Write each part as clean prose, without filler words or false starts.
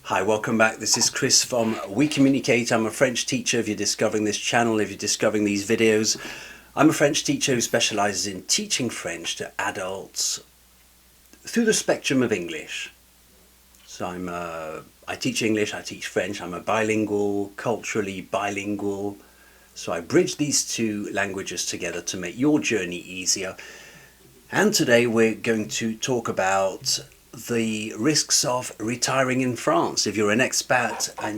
Hi, welcome back. This is Chris from We Communicate. I'm a French teacher. If you're discovering this channel, if you're discovering these videos, I'm a French teacher who specializes in teaching French to adults through the spectrum of English. So I teach English, I teach French. I'm a bilingual, culturally bilingual. So I bridge these two languages together to make your journey easier. And today we're going to talk about the risks of retiring in France. If you're an expat and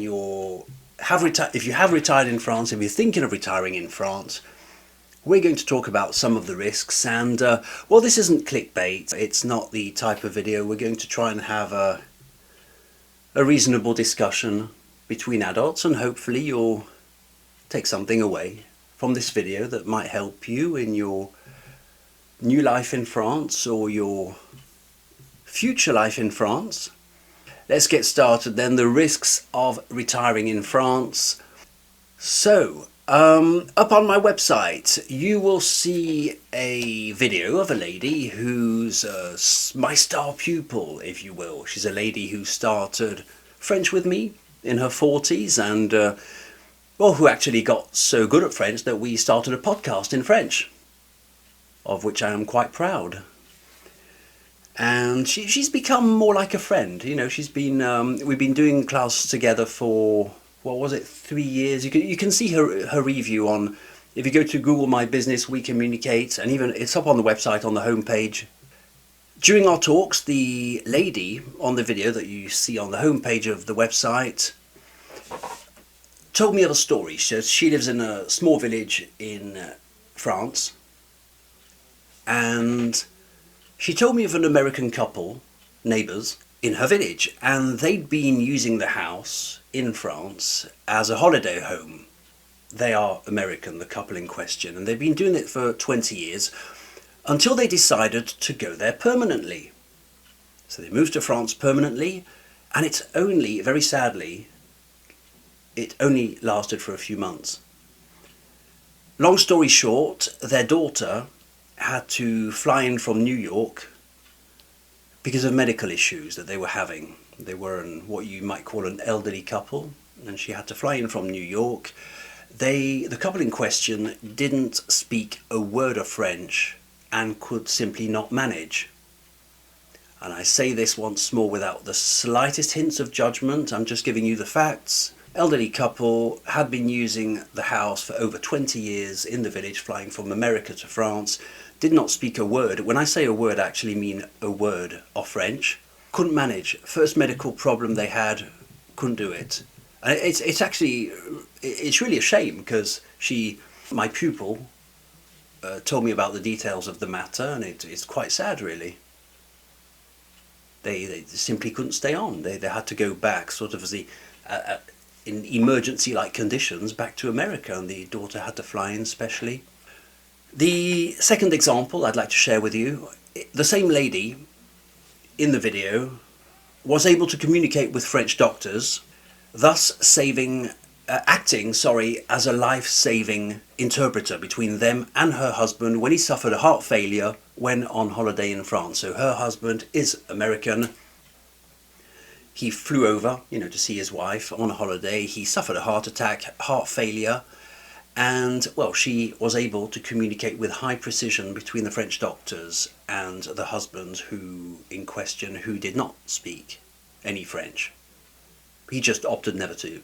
if you have retired in France, if you're thinking of retiring in France, we're going to talk about some of the risks. And well, this isn't clickbait. It's not the type of video. We're going to try and have a reasonable discussion between adults, and hopefully you'll take something away from this video that might help you in your new life in France or your future life in France. Let's get started then. The risks of retiring in France. So, up on my website, you will see a video of a lady who's my star pupil, if you will. She's a lady who started French with me in her 40s and, well, who actually got so good at French that we started a podcast in French, of which I am quite proud. And she's become more like a friend. You know, we've been doing class together for, what was it, 3 years. You can see her review on, if you go to Google My Business, We Communicate, and even it's up on the website on the homepage. During our talks, the lady on the video that you see on the homepage of the website told me of a story. She lives in a small village in France, and she told me of an American couple, neighbours, in her village, and they'd been using the house in France as a holiday home. They are American, the couple in question, and they've been doing it for 20 years until they decided to go there permanently. So they moved to France permanently, and it's only, very sadly, it only lasted for a few months. Long story short, their daughter had to fly in from New York because of medical issues that they were having. They were what you might call an elderly couple, and she had to fly in from New York. The couple in question didn't speak a word of French and could simply not manage. And I say this once more without the slightest hints of judgment. I'm just giving you the facts. Elderly couple had been using the house for over 20 years in the village, flying from America to France, did not speak a word. When I say a word, I actually mean a word of French. Couldn't manage. First medical problem they had, couldn't do it. And it's really a shame, because my pupil, told me about the details of the matter, and it's quite sad, really. They simply couldn't stay on. They had to go back, sort of as in emergency-like conditions, back to America, and the daughter had to fly in specially. The second example I'd like to share with you, the same lady in the video was able to communicate with French doctors, thus acting as a life-saving interpreter between them and her husband when he suffered a heart failure when on holiday in France. So her husband is American. He flew over, to see his wife on a holiday. He suffered a heart attack, heart failure, and, well, she was able to communicate with high precision between the French doctors and the husband who did not speak any French. He just opted never to.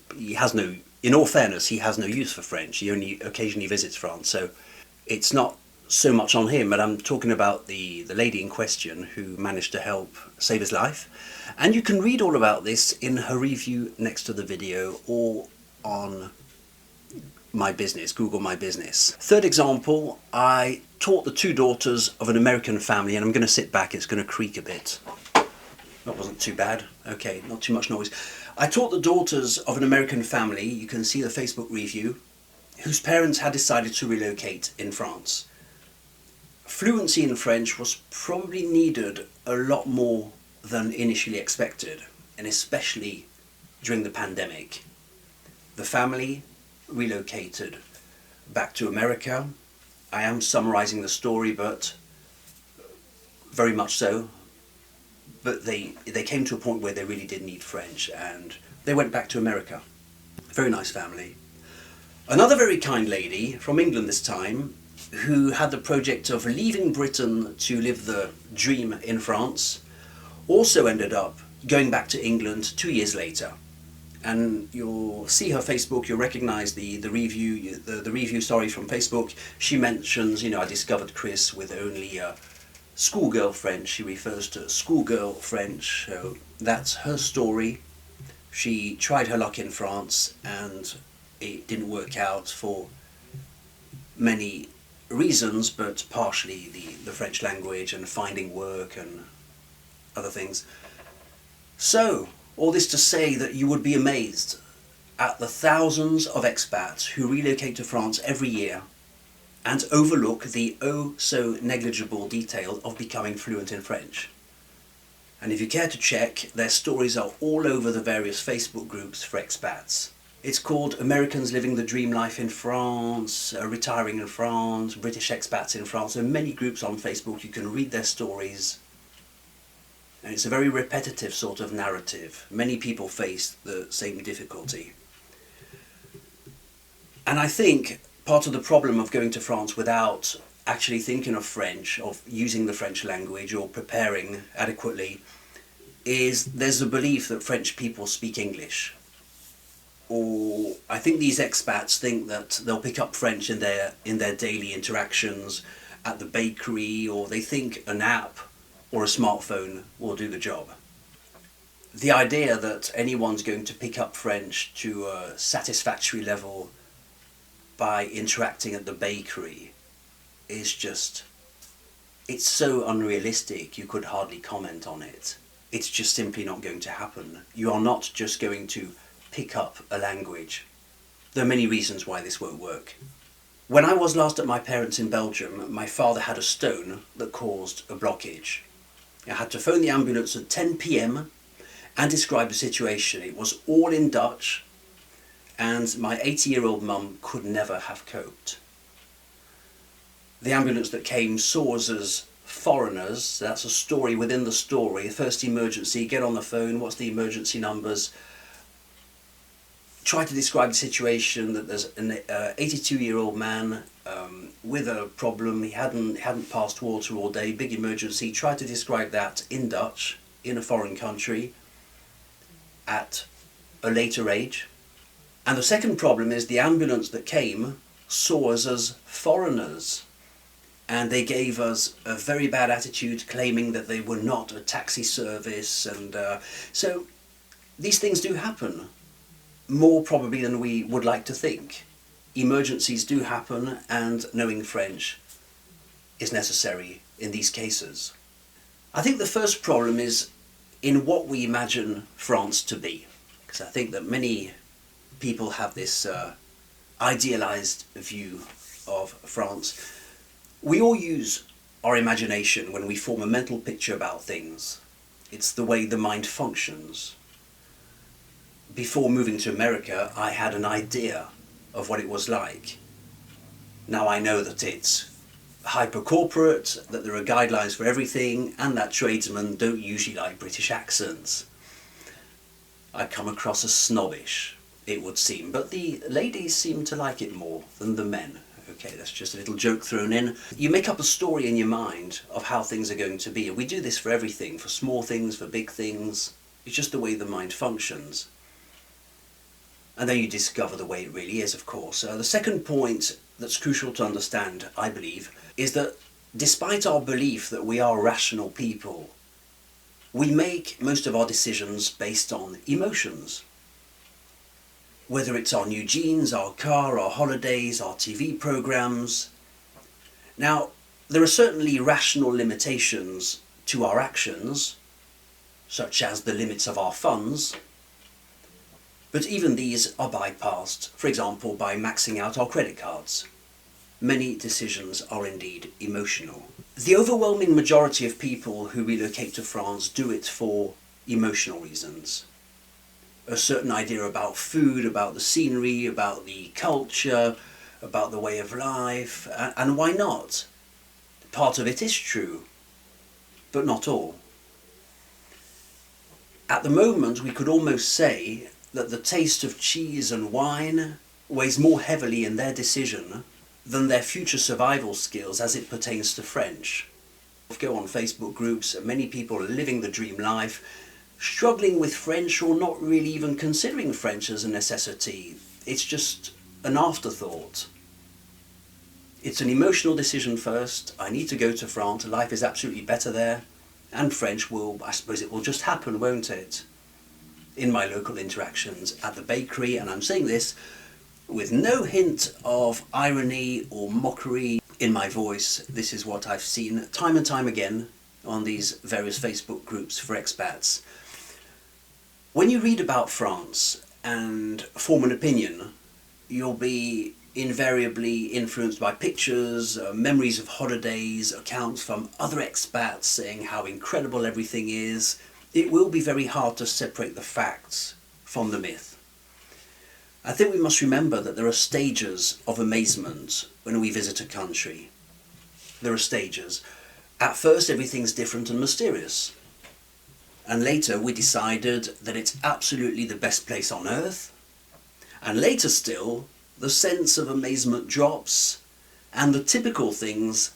In all fairness, he has no use for French. He only occasionally visits France, so it's not so much on him, but I'm talking about the lady in question who managed to help save his life. And you can read all about this in her review next to the video or on My Business, Google My Business. Third example, I taught the two daughters of an American family, and I'm going to sit back, it's going to creak a bit. That wasn't too bad. Okay, not too much noise. I taught the daughters of an American family, you can see the Facebook review, whose parents had decided to relocate in France. Fluency in French was probably needed a lot more than initially expected, and especially during the pandemic. The family relocated back to America. I am summarizing the story, but very much so. but they came to a point where they really did need French, and they went back to America. Very nice family. Another very kind lady from England this time, who had the project of leaving Britain to live the dream in France, also ended up going back to England 2 years later. And you'll see her Facebook, you'll recognize the review, the review, sorry, from Facebook. She mentions, I discovered Chris with only schoolgirl French. She refers to schoolgirl French, so that's her story. She tried her luck in France and it didn't work out for many reasons, but partially the French language and finding work and other things. So, all this to say that you would be amazed at the thousands of expats who relocate to France every year and overlook the oh so negligible detail of becoming fluent in French. And if you care to check, their stories are all over the various Facebook groups for expats. It's called Americans Living the Dream Life in France, Retiring in France, British Expats in France. There are many groups on Facebook. You can read their stories. And it's a very repetitive sort of narrative. Many people face the same difficulty. And I think part of the problem of going to France without actually thinking of French, of using the French language or preparing adequately, is there's a belief that French people speak English. Or I think these expats think that they'll pick up French in their daily interactions at the bakery, or they think an app or a smartphone will do the job. The idea that anyone's going to pick up French to a satisfactory level by interacting at the bakery is just, it's so unrealistic you could hardly comment on it. It's just simply not going to happen. You are not just going to pick up a language. There are many reasons why this won't work. When I was last at my parents' in Belgium, my father had a stone that caused a blockage. I had to phone the ambulance at 10 p.m. and describe the situation. It was all in Dutch, and my 80-year-old mum could never have coped. The ambulance that came saw us as foreigners. That's a story within the story. First emergency, get on the phone, what's the emergency numbers? Try to describe the situation, that there's an 82-year-old man with a problem. He hadn't passed water all day, big emergency. Try to describe that in Dutch, in a foreign country, at a later age. And the second problem is the ambulance that came saw us as foreigners. And they gave us a very bad attitude, claiming that they were not a taxi service. And so these things do happen, more probably than we would like to think. Emergencies do happen, and knowing French is necessary in these cases. I think the first problem is in what we imagine France to be. Because I think that many people have this idealized view of France. We all use our imagination when we form a mental picture about things. It's the way the mind functions. Before moving to America, I had an idea of what it was like. Now I know that it's hyper-corporate, that there are guidelines for everything, and that tradesmen don't usually like British accents. I come across as snobbish, it would seem, but the ladies seem to like it more than the men. Okay, that's just a little joke thrown in. You make up a story in your mind of how things are going to be. We do this for everything, for small things, for big things. It's just the way the mind functions. And then you discover the way it really is, of course. The second point that's crucial to understand, I believe, is that despite our belief that we are rational people, we make most of our decisions based on emotions. Whether it's our new jeans, our car, our holidays, our TV programs. Now, there are certainly rational limitations to our actions, such as the limits of our funds, but even these are bypassed, for example, by maxing out our credit cards. Many decisions are indeed emotional. The overwhelming majority of people who relocate to France do it for emotional reasons. A certain idea about food, about the scenery, about the culture, about the way of life, and why not? Part of it is true, but not all. At the moment, we could almost say that the taste of cheese and wine weighs more heavily in their decision than their future survival skills as it pertains to French. Go on Facebook groups, many people are living the dream life, struggling with French or not really even considering French as a necessity. It's just an afterthought. It's an emotional decision first. I need to go to France, life is absolutely better there, and French will, I suppose it will just happen, won't it? In my local interactions at the bakery, and I'm saying this with no hint of irony or mockery in my voice. This is what I've seen time and time again on these various Facebook groups for expats. When you read about France and form an opinion, you'll be invariably influenced by pictures, memories of holidays, accounts from other expats saying how incredible everything is. It will be very hard to separate the facts from the myth. I think we must remember that there are stages of amazement when we visit a country. There are stages. At first everything's different and mysterious. And later we decided that it's absolutely the best place on earth. And later still, the sense of amazement drops, and the typical things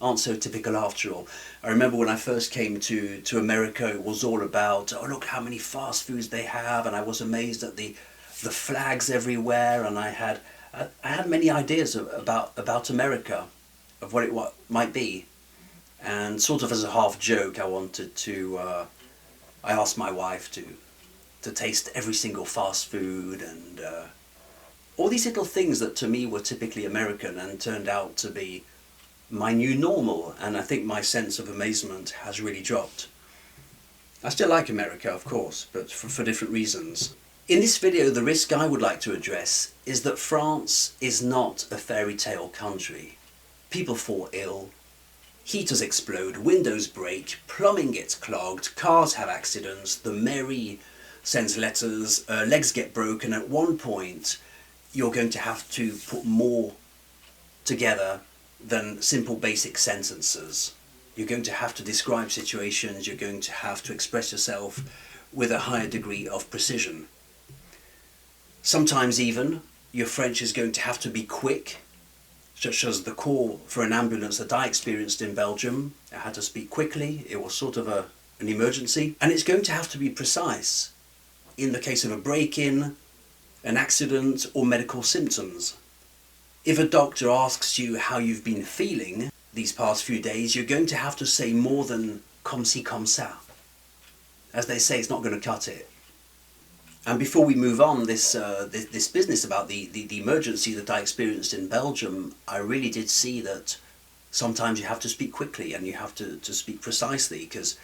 aren't so typical after all. I remember when I first came to America, it was all about, oh look how many fast foods they have, and I was amazed at the flags everywhere, and I had many ideas about America, of what it might be. And sort of as a half joke, I asked my wife to taste every single fast food and all these little things that to me were typically American and turned out to be my new normal, and I think my sense of amazement has really dropped. I still like America, of course, but for different reasons. In this video, the risk I would like to address is that France is not a fairy tale country. People fall ill, heaters explode, windows break, plumbing gets clogged, cars have accidents, the mairie sends letters, legs get broken. At one point, you're going to have to put more together than simple basic sentences. You're going to have to describe situations, you're going to have to express yourself with a higher degree of precision. Sometimes even, your French is going to have to be quick, such as the call for an ambulance that I experienced in Belgium. I had to speak quickly, it was sort of an emergency. And it's going to have to be precise in the case of a break-in, an accident, or medical symptoms. If a doctor asks you how you've been feeling these past few days, you're going to have to say more than comme ci comme ça. As they say, it's not going to cut it. And before we move on, this business about the emergency that I experienced in Belgium, I really did see that sometimes you have to speak quickly and you have to speak precisely, because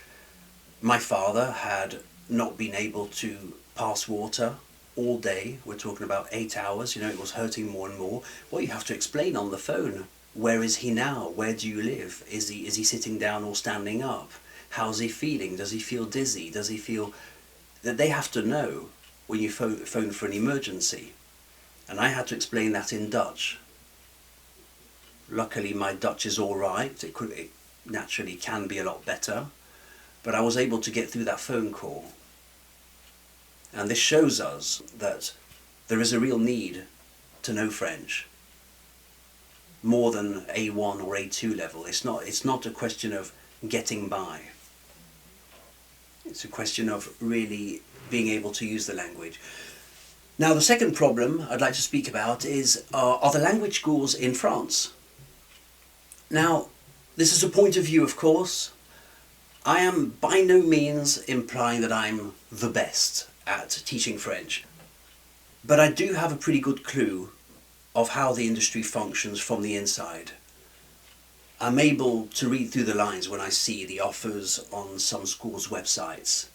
my father had not been able to pass water all day. We're talking about 8 hours, it was hurting more and more. Well, you have to explain on the phone, where is he now? Where do you live? Is he sitting down or standing up? How's he feeling? Does he feel dizzy? Does he feel... That they have to know when you phone for an emergency. And I had to explain that in Dutch. Luckily my Dutch is all right. It naturally can be a lot better, but I was able to get through that phone call. And this shows us that there is a real need to know French, more than A1 or A2 level. It's not a question of getting by. It's a question of really being able to use the language. Now, the second problem I'd like to speak about is, are the language schools in France? Now, this is a point of view, of course. I am by no means implying that I'm the best at teaching French, but I do have a pretty good clue of how the industry functions from the inside. I'm able to read through the lines when I see the offers on some schools' websites.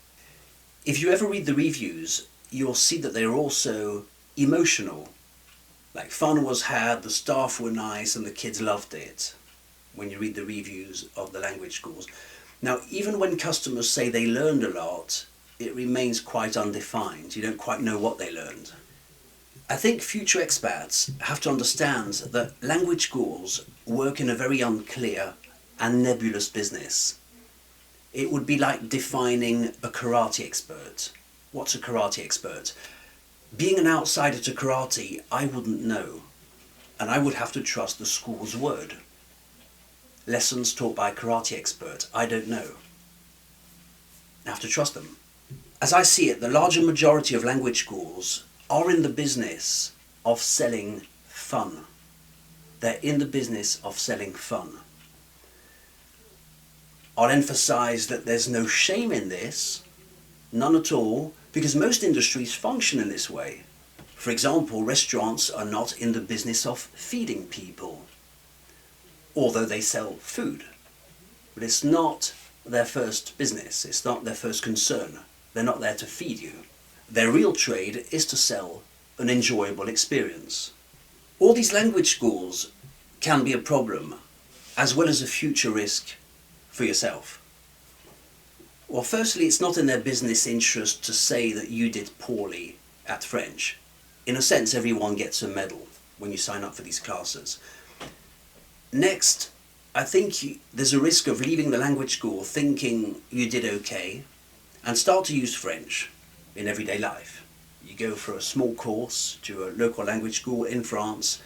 If you ever read the reviews, you'll see that they're also emotional. Like, fun was had, the staff were nice, and the kids loved it, when you read the reviews of the language schools. Now, even when customers say they learned a lot, it remains quite undefined. You don't quite know what they learned. I think future expats have to understand that language schools work in a very unclear and nebulous business. It would be like defining a karate expert. What's a karate expert? Being an outsider to karate, I wouldn't know. And I would have to trust the school's word. Lessons taught by a karate expert, I don't know. I have to trust them. As I see it, the larger majority of language schools are in the business of selling fun. They're in the business of selling fun. I'll emphasize that there's no shame in this, none at all, because most industries function in this way. For example, restaurants are not in the business of feeding people, although they sell food. But it's not their first business, it's not their first concern. They're not there to feed you. Their real trade is to sell an enjoyable experience. All these language schools can be a problem, as well as a future risk for yourself. Well, firstly, it's not in their business interest to say that you did poorly at French. In a sense, everyone gets a medal when you sign up for these classes. Next, I think there's a risk of leaving the language school thinking you did okay and start to use French in everyday life. You go for a small course to a local language school in France,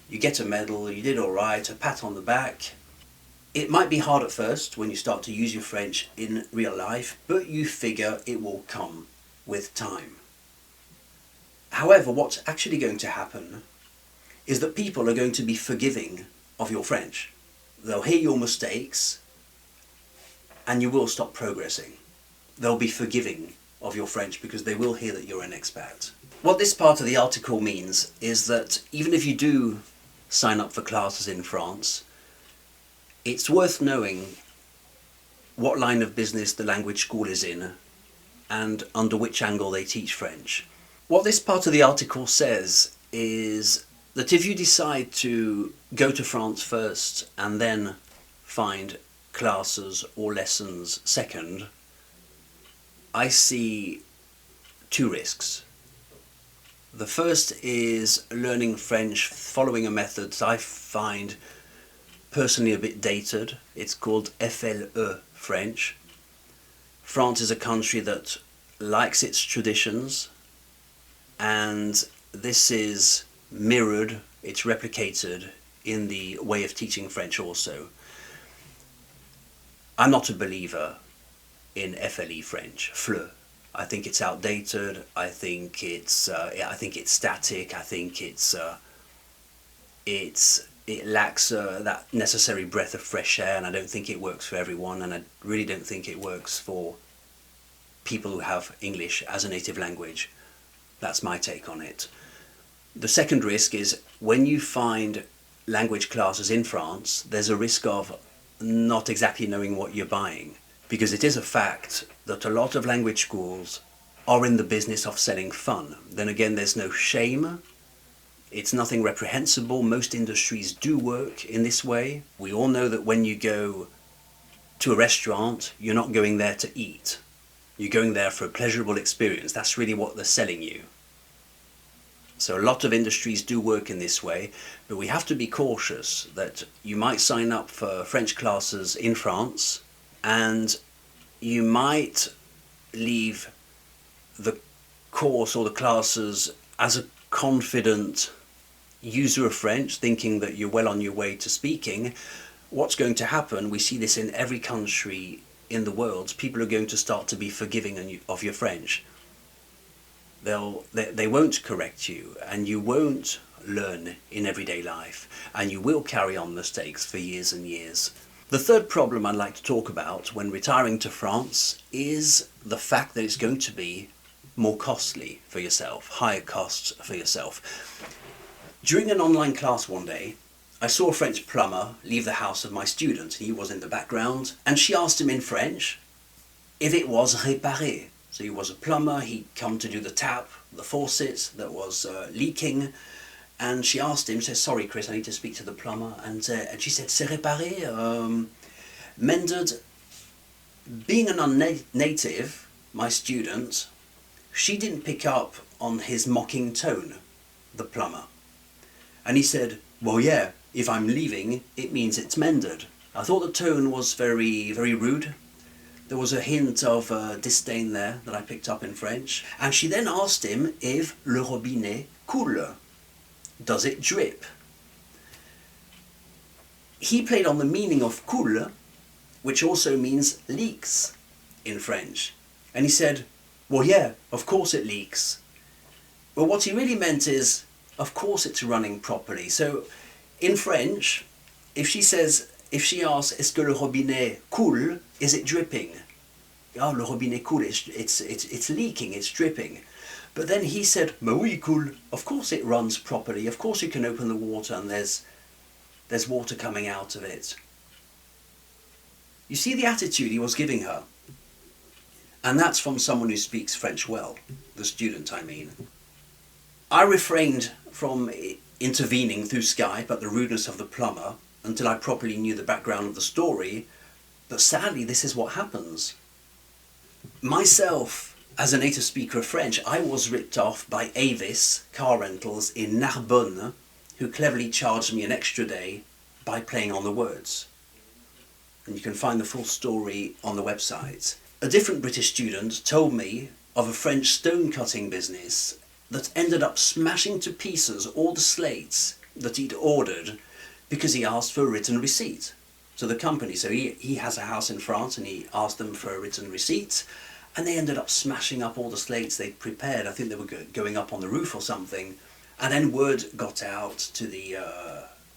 you get a medal, you did all right, a pat on the back. It might be hard at first when you start to use your French in real life, but you figure it will come with time. However, what's actually going to happen is that people are going to be forgiving of your French. They'll hear your mistakes and you will stop progressing. They'll be forgiving of your French because they will hear that you're an expat. What this part of the article means is that even if you do sign up for classes in France, it's worth knowing what line of business the language school is in and under which angle they teach French. What this part of the article says is that if you decide to go to France first and then find classes or lessons second, I see two risks. The first is learning French following a method that I find personally a bit dated. It's called FLE French. France is a country that likes its traditions, and this is mirrored, it's replicated in the way of teaching French also. I'm not a believer in FLE French, FLE. I think it's outdated. I think it's static. I think it lacks that necessary breath of fresh air, and I don't think it works for everyone. And I really don't think it works for people who have English as a native language. That's my take on it. The second risk is when you find language classes in France, there's a risk of not exactly knowing what you're buying. Because it is a fact that a lot of language schools are in the business of selling fun. Then again, there's no shame. It's nothing reprehensible. Most industries do work in this way. We all know that when you go to a restaurant, you're not going there to eat. You're going there for a pleasurable experience. That's really what they're selling you. So a lot of industries do work in this way, but we have to be cautious that you might sign up for French classes in France, and you might leave the course or the classes as a confident user of French, thinking that you're well on your way to speaking. What's going to happen, we see this in every country in the world, people are going to start to be forgiving of your French. They won't correct you, and you won't learn in everyday life, and you will carry on mistakes for years and years. The third problem I'd like to talk about when retiring to France is the fact that it's going to be more costly for yourself, higher costs for yourself. During an online class one day, I saw a French plumber leave the house of my student. He was in the background, and she asked him in French if it was réparé. So he was a plumber, he'd come to do the tap, the faucet that was leaking, and she asked him, said, "Sorry Chris, I need to speak to the plumber," and she said, "C'est réparé, mended." Being a non-native, my student, she didn't pick up on his mocking tone, the plumber. And he said, "Well, yeah, if I'm leaving, it means it's mended." I thought the tone was very, very rude, There was a hint of disdain there that I picked up in French. And she then asked him if le robinet coule. Does it drip? He played on the meaning of coule, which also means leaks in French. And he said, well, yeah, of course it leaks. But what he really meant is, of course it's running properly. So in French, if she asks, est-ce que le robinet coule, is it dripping? Oh, le robinet coule, it's leaking, it's dripping. But then he said, mais oui, coule, of course it runs properly, of course you can open the water and there's water coming out of it. You see the attitude he was giving her? And that's from someone who speaks French well, the student I mean. I refrained from intervening through Skype at the rudeness of the plumber until I properly knew the background of the story, but sadly this is what happens. Myself, as a native speaker of French, I was ripped off by Avis car rentals in Narbonne, who cleverly charged me an extra day by playing on the words. And you can find the full story on the website. A different British student told me of a French stone cutting business that ended up smashing to pieces all the slates that he'd ordered because he asked for a written receipt to the company. So he has a house in France and he asked them for a written receipt, and they ended up smashing up all the slates they'd prepared. I think they were going up on the roof or something. And then word got out to the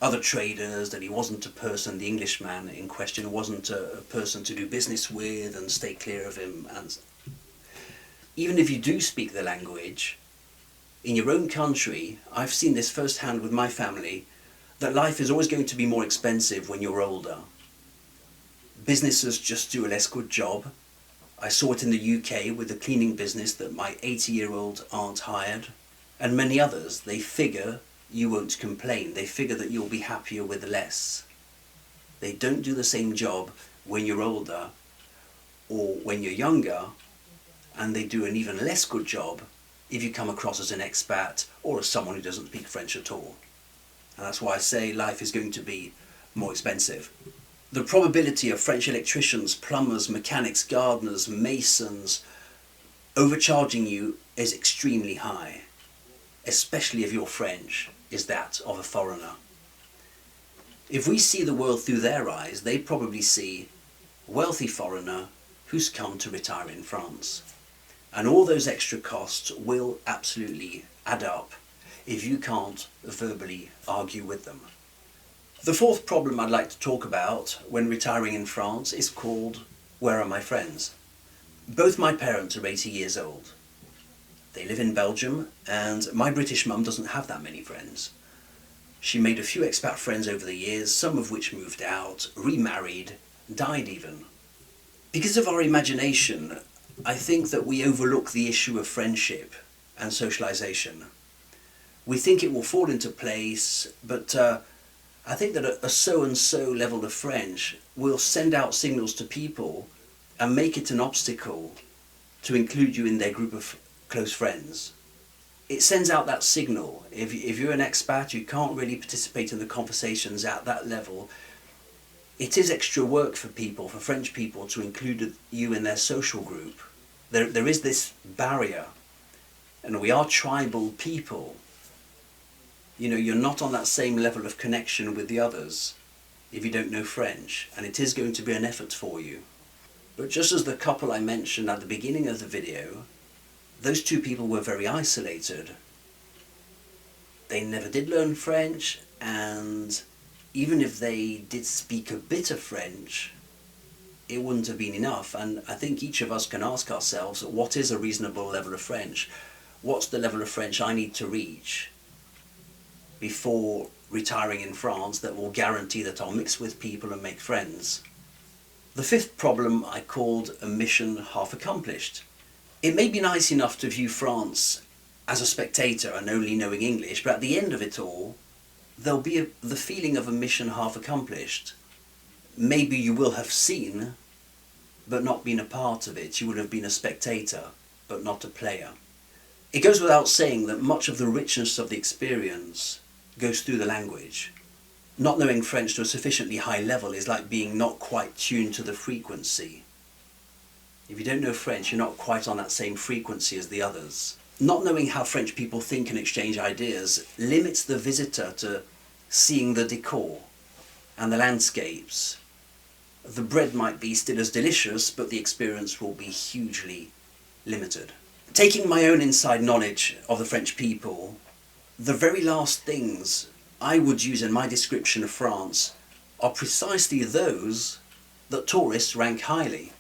other traders that he wasn't a person, the Englishman in question wasn't a person to do business with, and stay clear of him. And even if you do speak the language, in your own country, I've seen this firsthand with my family, that life is always going to be more expensive when you're older. Businesses just do a less good job. I saw it in the UK with the cleaning business that my 80-year-old aunt hired, and many others. They figure you won't complain. They figure that you'll be happier with less. They don't do the same job when you're older or when you're younger, and they do an even less good job if you come across as an expat or as someone who doesn't speak French at all. And that's why I say life is going to be more expensive. The probability of French electricians, plumbers, mechanics, gardeners, masons overcharging you is extremely high, especially if you're French, is that of a foreigner. If we see the world through their eyes, they probably see a wealthy foreigner who's come to retire in France. And all those extra costs will absolutely add up if you can't verbally argue with them. The fourth problem I'd like to talk about when retiring in France is called, where are my friends? Both my parents are 80 years old. They live in Belgium, and my British mum doesn't have that many friends. She made a few expat friends over the years, some of which moved out, remarried, died even. Because of our imagination, I think that we overlook the issue of friendship and socialization. We think it will fall into place, but I think that a so-and-so level of French will send out signals to people and make it an obstacle to include you in their group of close friends. It sends out that signal. If you're an expat, you can't really participate in the conversations at that level. It is extra work for people, for French people, to include you in their social group. There is this barrier, and we are tribal people. You know, you're not on that same level of connection with the others if you don't know French, and it is going to be an effort for you. But just as the couple I mentioned at the beginning of the video, those two people were very isolated. They never did learn French, and even if they did speak a bit of French, it wouldn't have been enough. And I think each of us can ask ourselves, what is a reasonable level of French? What's the level of French I need to reach before retiring in France that will guarantee that I'll mix with people and make friends? The fifth problem I called a mission half accomplished. It may be nice enough to view France as a spectator and only knowing English, but at the end of it all, there'll be the feeling of a mission half accomplished. Maybe you will have seen, but not been a part of it. You will have been a spectator, but not a player. It goes without saying that much of the richness of the experience goes through the language. Not knowing French to a sufficiently high level is like being not quite tuned to the frequency. If you don't know French, you're not quite on that same frequency as the others. Not knowing how French people think and exchange ideas limits the visitor to seeing the decor and the landscapes. The bread might be still as delicious, but the experience will be hugely limited. Taking my own inside knowledge of the French people, the very last things I would use in my description of France are precisely those that tourists rank highly.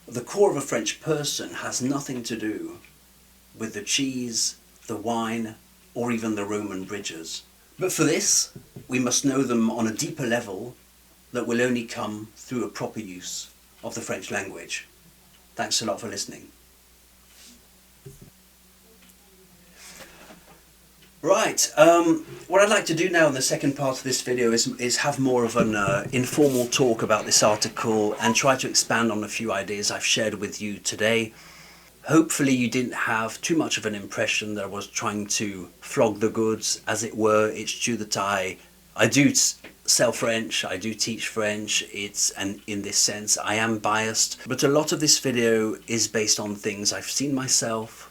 The core of a French person has nothing to do with the cheese, the wine, or even the Roman bridges. But for this, we must know them on a deeper level that will only come through a proper use of the French language. Thanks a lot for listening. Right, what I'd like to do now in the second part of this video is have more of an informal talk about this article and try to expand on a few ideas I've shared with you today. Hopefully you didn't have too much of an impression that I was trying to flog the goods, as it were. It's true that I do sell French, I do teach French, and in this sense I am biased, but a lot of this video is based on things I've seen myself,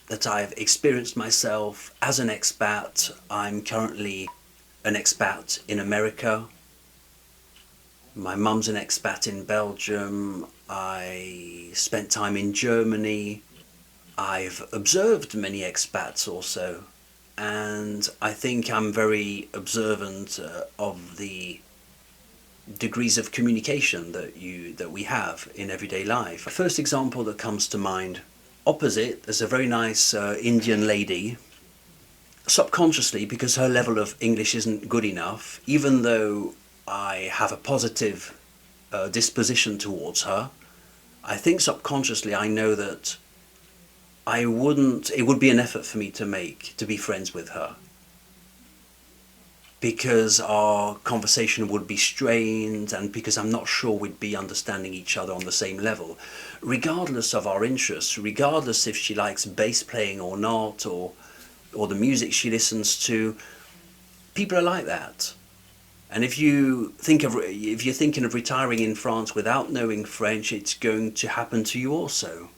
that I've experienced myself as an expat. I'm currently an expat in America. My mum's an expat in Belgium. I spent time in Germany. I've observed many expats also, and I think I'm very observant of the degrees of communication that we have in everyday life. The first example that comes to mind, opposite, there's a very nice Indian lady, subconsciously, because her level of English isn't good enough, even though I have a positive disposition towards her, I think subconsciously I know that it would be an effort for me to be friends with her, because our conversation would be strained and because I'm not sure we'd be understanding each other on the same level, regardless of our interests, regardless if she likes bass playing or not, or the music she listens to. People are like that. And if you're thinking of retiring in France without knowing French, it's going to happen to you also.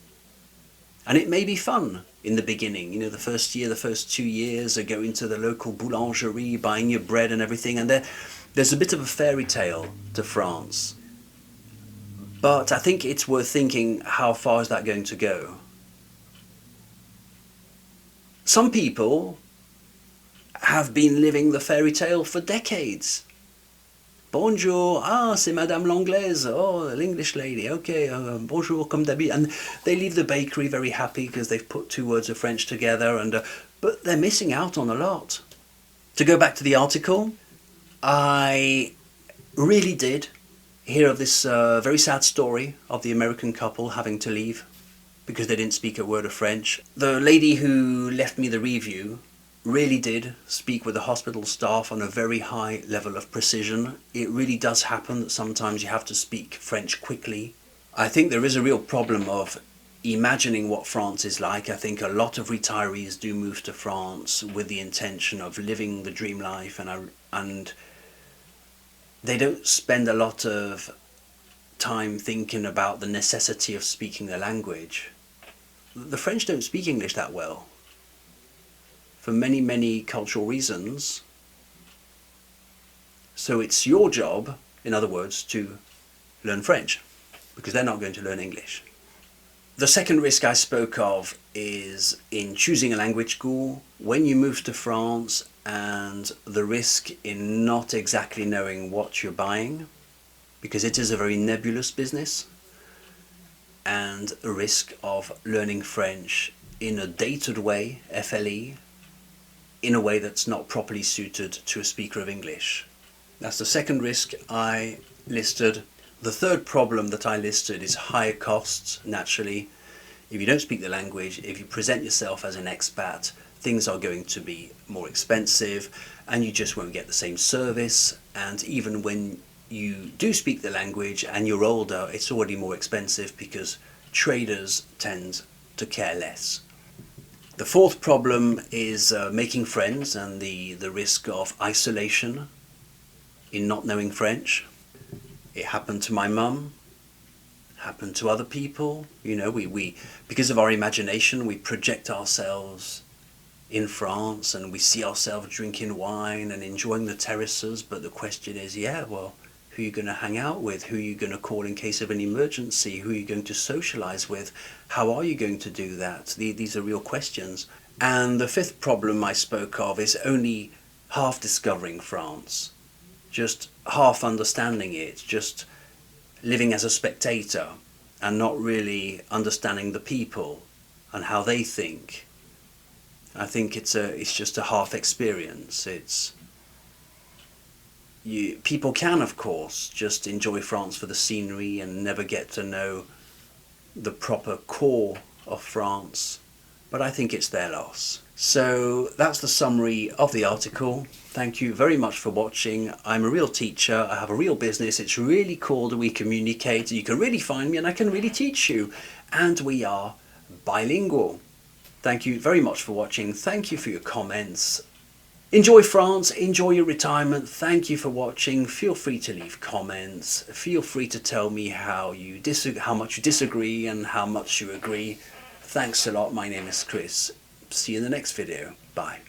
And it may be fun in the beginning, the first year, the first 2 years of going to the local boulangerie, buying your bread and everything, and there's a bit of a fairy tale to France. But I think it's worth thinking, how far is that going to go? Some people have been living the fairy tale for decades. Bonjour, c'est Madame l'Anglaise, oh, l'English lady, okay, bonjour, comme d'habitude. And they leave the bakery very happy because they've put 2 words of French together, but they're missing out on a lot. To go back to the article, I really did hear of this very sad story of the American couple having to leave because they didn't speak a word of French. The lady who left me the review really did speak with the hospital staff on a very high level of precision. It really does happen that sometimes you have to speak French quickly. I think there is a real problem of imagining what France is like. I think a lot of retirees do move to France with the intention of living the dream life, and they don't spend a lot of time thinking about the necessity of speaking the language. The French don't speak English that well, for many, many cultural reasons. So it's your job, in other words, to learn French, because they're not going to learn English. The second risk I spoke of is in choosing a language school when you move to France, and the risk in not exactly knowing what you're buying, because it is a very nebulous business, and a risk of learning French in a dated way, FLE, in a way that's not properly suited to a speaker of English. That's the second risk I listed. The third problem that I listed is higher costs, naturally. If you don't speak the language, if you present yourself as an expat, things are going to be more expensive and you just won't get the same service. And even when you do speak the language and you're older, it's already more expensive because traders tend to care less. The fourth problem is making friends and the risk of isolation in not knowing French. It happened to my mum, happen to other people. You know, we because of our imagination, we project ourselves in France and we see ourselves drinking wine and enjoying the terraces. But the question is, yeah, well, who are you going to hang out with? Who are you going to call in case of an emergency? Who are you going to socialize with? How are you going to do that? These are real questions. And the fifth problem I spoke of is only half discovering France, just half understanding it, just living as a spectator and not really understanding the people and how they think. I think it's just a half experience. People can, of course, just enjoy France for the scenery and never get to know the proper core of France, but I think it's their loss. So that's the summary of the article. Thank you very much for watching. I'm a real teacher. I have a real business. It's really cool that we communicate. You can really find me and I can really teach you. And we are bilingual. Thank you very much for watching. Thank you for your comments. Enjoy France, enjoy your retirement. Thank you for watching. Feel free to leave comments. Feel free to tell me how much you disagree and how much you agree. Thanks a lot. My name is Chris. See you in the next video. Bye.